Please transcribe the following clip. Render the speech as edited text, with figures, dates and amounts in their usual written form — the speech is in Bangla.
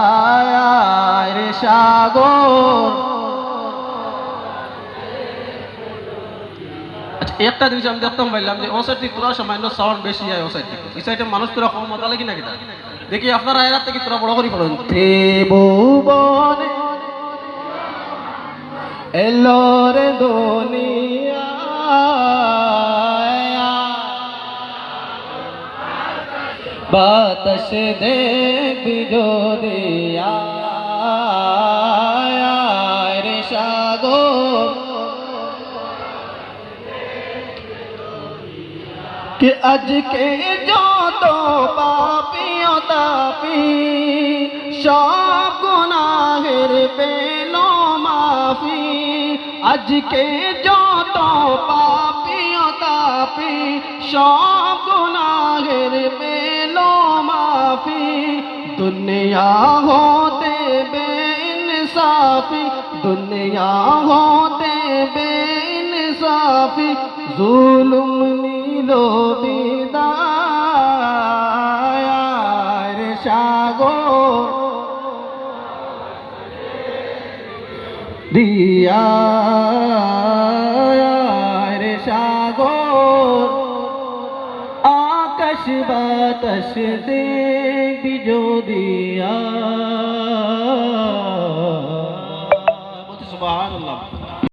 আয় রে সাগর। আচ্ছা একটা জিনিস আমি দেখতাম পাইলাম যে ও সাইড থেকে তোরা সামান্য সাউন্ড বেশি হয়, ও সাইড থেকে এই সাইডে মানুষ তোরা কম মজা লাগে না কিনা দেখি আপনারা এর থেকে তোরা বড় করে পড়েন। ত্রিভুবনে এলো রে দুনিয়া বাতাস দেখবি যদি আয় রে সাগর। कि अज के যত পাপী ও তাপী সব গুনাহের পেল মাফি। আজকে যত পাপী ও তাপী সব গুনাহের পেল মাফি। দুনিয়া হতে বেইনসাফি, দুনিয়া হতে বেইনসাফি জুলুম নীলো বিদায় রে সাগর দিয়া রে সাগর। আকাশ বাতাস দেখবি যদি বলতে সুবহানাল্লাহ।